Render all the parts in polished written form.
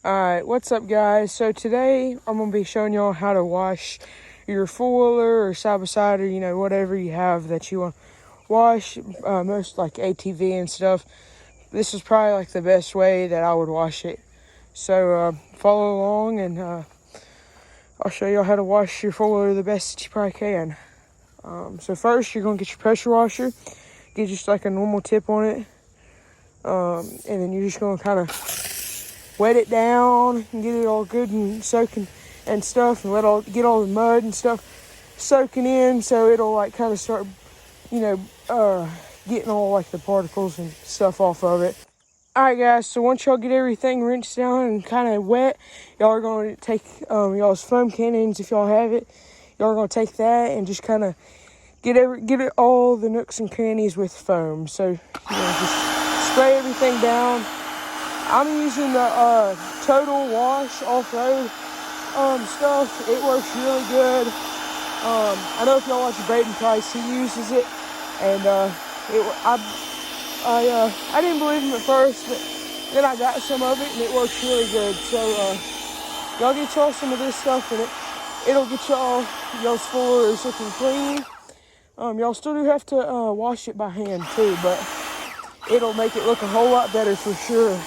Alright, what's up guys? So today I'm going to be showing y'all how to wash your four-wheeler or side-by-side or whatever you have that you want to wash, most like ATV and stuff. This is probably like the best way that I would wash it. So follow along and I'll show y'all how to wash your four-wheeler the best that you probably can. So first you're going to get your pressure washer, get just like a normal tip on it, and then you're just going to kind of wet it down and get it all good and soaking and stuff, and get all the mud and stuff soaking in, so it'll like kind of start, getting all like the particles and stuff off of it. Alright guys, so once y'all get everything rinsed down and kind of wet, y'all are going to take y'all's foam cannons, if y'all have it. Y'all are going to take that and just kind of get it all the nooks and crannies with foam. So just spray everything down. I'm using the Total Wash off-road stuff. It works really good. I know if y'all watch Braden Price, he uses it, and I didn't believe him at first, but then I got some of it, and it works really good. So y'all get y'all some of this stuff, and it'll get y'all's floors looking clean. Y'all still do have to wash it by hand too, but it'll make it look a whole lot better for sure.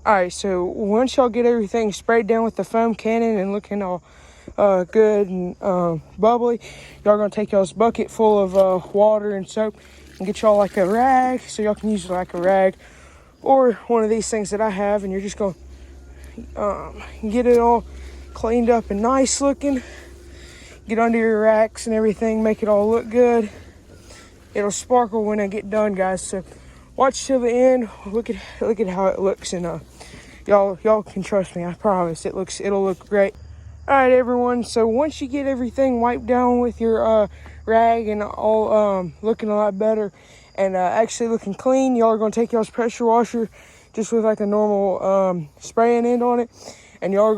Alright, so once y'all get everything sprayed down with the foam cannon and looking all good and bubbly, y'all gonna take y'all's bucket full of water and soap and get y'all like a rag, so y'all can use it like a rag or one of these things that I have, and you're just gonna get it all cleaned up and nice looking. Get under your racks and everything, make it all look good. It'll sparkle when I get done, guys, so watch till the end. Look at how it looks, and y'all can trust me. I promise it'll look great. All right, everyone. So once you get everything wiped down with your rag and all looking a lot better and actually looking clean, y'all are gonna take y'all's pressure washer just with like a normal spraying end on it, and y'all are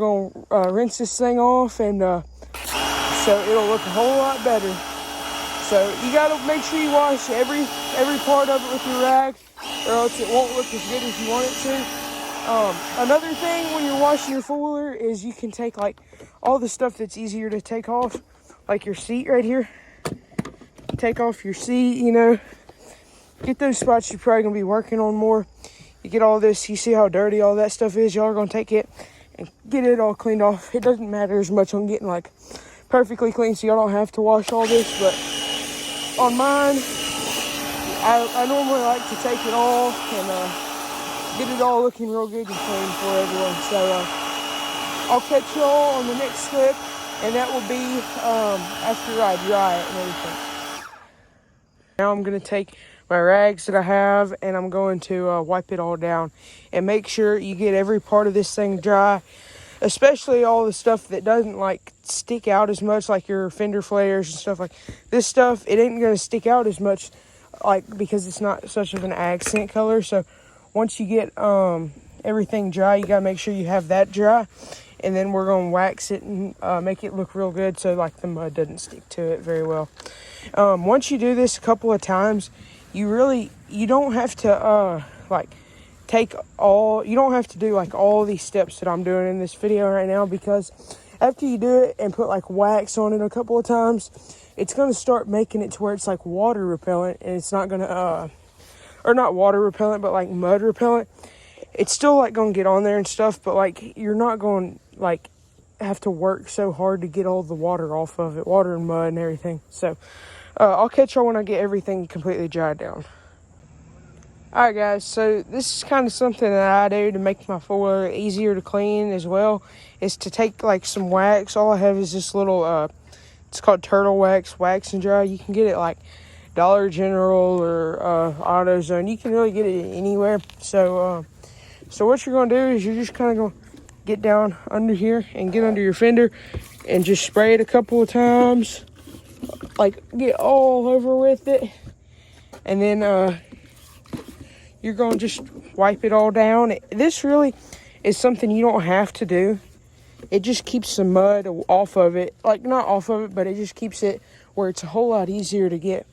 gonna rinse this thing off, and so it'll look a whole lot better. So you gotta make sure you wash every part of it with your rag, or else it won't look as good as you want it to. Another thing when you're washing your four-wheeler is you can take like all the stuff that's easier to take off, like your seat right here. Take off your seat, get those spots you're probably gonna be working on more. You get all this, you see how dirty all that stuff is. Y'all are gonna take it and get it all cleaned off. It doesn't matter as much on getting like perfectly clean, so y'all don't have to wash all this, but on mine, I normally like to take it all and get it all looking real good and clean for everyone. So I'll catch y'all on the next clip, and that will be after I dry it and everything. Now I'm going to take my rags that I have, and I'm going to wipe it all down and make sure you get every part of this thing dry, especially all the stuff that doesn't like stick out as much, like your fender flares and stuff. Like this stuff, it ain't going to stick out as much, like, because it's not such of an accent color. So once you get everything dry, you got to make sure you have that dry, and then we're going to wax it and make it look real good, so like the mud doesn't stick to it very well. Once you do this a couple of times, you don't have to you don't have to do like all these steps that I'm doing in this video right now, because after you do it and put like wax on it a couple of times, it's going to start making it to where it's like water repellent, and it's not going to or not water repellent, but like mud repellent. It's still like going to get on there and stuff, but like you're not going to like have to work so hard to get all the water off of it, water and mud and everything. So I'll catch y'all when I get everything completely dried down. Alright guys, so this is kind of something that I do to make my four-wheeler easier to clean as well, is to take like some wax. All I have is this little, it's called Turtle Wax, wax and dry. You can get it like Dollar General or AutoZone. You can really get it anywhere. So what you're going to do is you're just kind of going to get down under here and get under your fender and just spray it a couple of times, like get all over with it, and then you're going to just wipe it all down. This really is something you don't have to do. It just keeps the mud off of it. Like, not off of it, but it just keeps it where it's a whole lot easier to get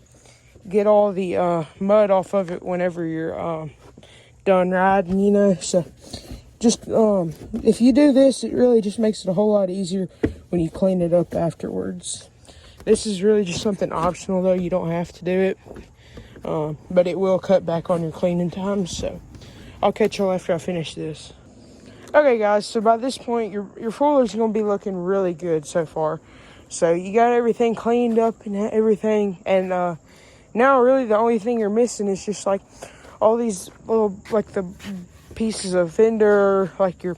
all the mud off of it whenever you're done riding, So just if you do this, it really just makes it a whole lot easier when you clean it up afterwards. This is really just something optional, though. You don't have to do it, but it will cut back on your cleaning time. So I'll catch y'all after I finish this. Okay, guys, so by this point, your fooler's going to be looking really good so far. So you got everything cleaned up and everything, and now really the only thing you're missing is just like all these little, like the pieces of fender, like your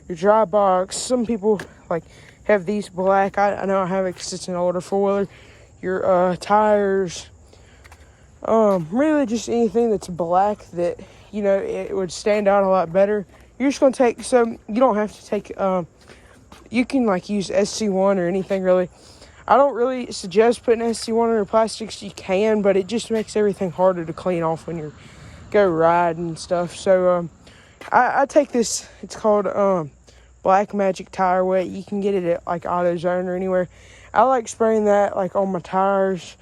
dry box. Some people like have these black. I know I have it because it's an older four-wheeler. Your tires, really just anything that's black that, you know, it would stand out a lot better. You're just going to take, so you don't have to take, you can like use SC1 or anything really. I don't really suggest putting SC1 on your plastics. You can, but it just makes everything harder to clean off when you go riding and stuff. So I take this, it's called Black Magic Tire Wet. You can get it at like AutoZone or anywhere. I like spraying that like on my tires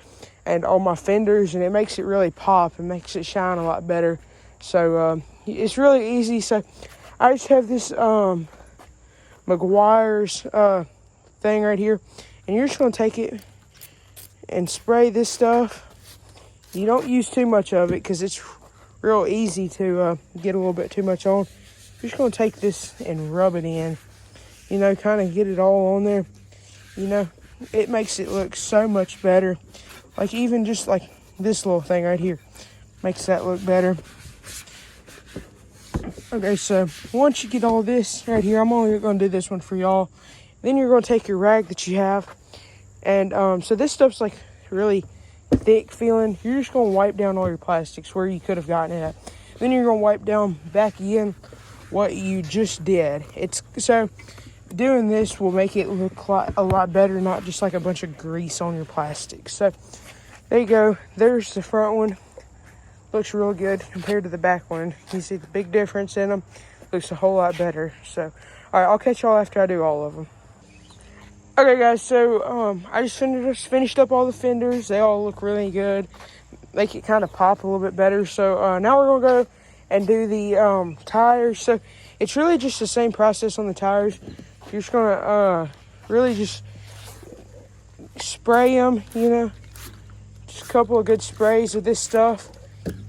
and on my fenders, and it makes it really pop and makes it shine a lot better. So it's really easy. So I just have this Meguiar's thing right here, and you're just going to take it and spray this stuff. You don't use too much of it because it's real easy to get a little bit too much on. You're just going to take this and rub it in, you know, kind of get it all on there. You know, it makes it look so much better. Like even just like this little thing right here makes that look better. Okay, so once you get all this right here, I'm only going to do this one for y'all. Then you're going to take your rag that you have. And so this stuff's like really thick feeling. You're just going to wipe down all your plastics where you could have gotten it at. Then you're going to wipe down back again what you just did. So doing this will make it look like a lot better, not just like a bunch of grease on your plastics. So there you go. There's the front one. Looks real good compared to the back one. You see the big difference in them. Looks a whole lot better. So, all right, I'll catch y'all after I do all of them. Okay, guys, so I just finished up all the fenders. They all look really good. Make it kind of pop a little bit better. So now we're going to go and do the tires. So it's really just the same process on the tires. You're just going to really just spray them, you know. Just a couple of good sprays of this stuff.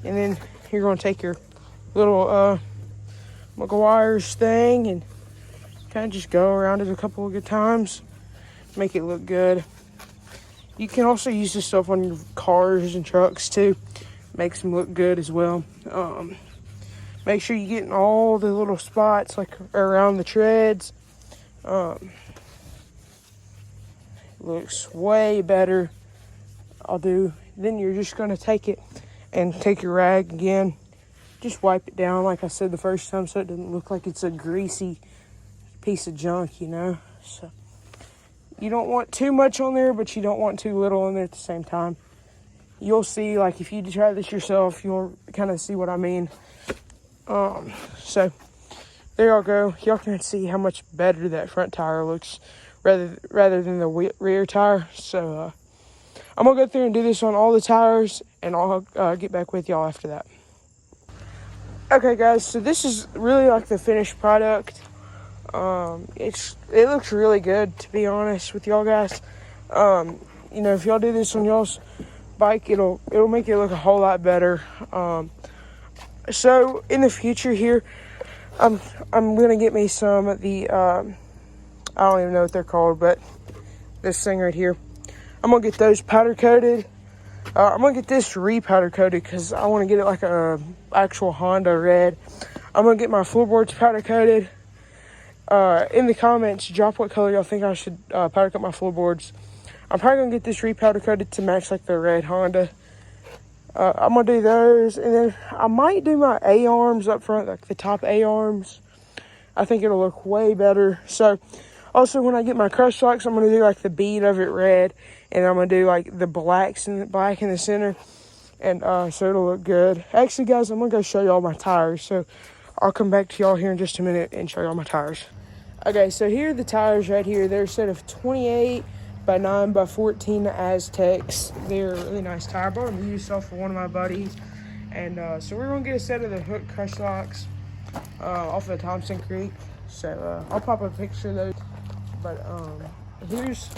And then you're going to take your little Meguiar's thing and kind of just go around it a couple of good times. Make it look good. You can also use this stuff on your cars and trucks too. Makes them look good as well. Make sure you're getting all the little spots like around the treads. Looks way better. Then you're just going to take it and take your rag again. Just wipe it down like I said the first time so it doesn't look like it's a greasy piece of junk, you know. So you don't want too much on there, but you don't want too little on there at the same time. You'll see, like if you try this yourself, you'll kind of see what I mean. So there y'all go. Y'all can see how much better that front tire looks rather than the rear tire. So I'm going to go through and do this on all the tires, and I'll get back with y'all after that. Okay, guys, so this is really like the finished product. It looks really good, to be honest with y'all guys. You know, if y'all do this on y'all's bike, it'll make it look a whole lot better. So in the future here, I'm gonna get me some of the I don't even know what they're called, but this thing right here, I'm gonna get those powder coated. I'm gonna get this re-powder coated because I want to get it like a actual Honda red. I'm gonna get my floorboards powder coated. In the comments, drop what color y'all think I should powder coat my floorboards. I'm probably gonna get this re-powder coated to match like the red Honda. I'm gonna do those, and then I might do my A-arms up front, like the top A-arms. I think it'll look way better. So also when I get my crush locks, I'm gonna do like the bead of it red, and I'm gonna do like the black in the center, and so it'll look good. Actually, guys, I'm gonna go show y'all my tires. So I'll come back to y'all here in just a minute and show y'all my tires. Okay, so here are the tires right here. They're a set of 28 by 9 by 14 Aztecs. They're a really nice tire. I bought them used off for one of my buddies. And so we're going to get a set of the hook crush locks. off of Thompson Creek. So I'll pop a picture of those. But here's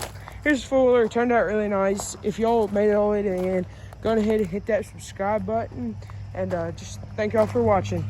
the four-wheeler. It turned out really nice. If y'all made it all the way to the end, go ahead and hit that subscribe button. And just thank y'all for watching.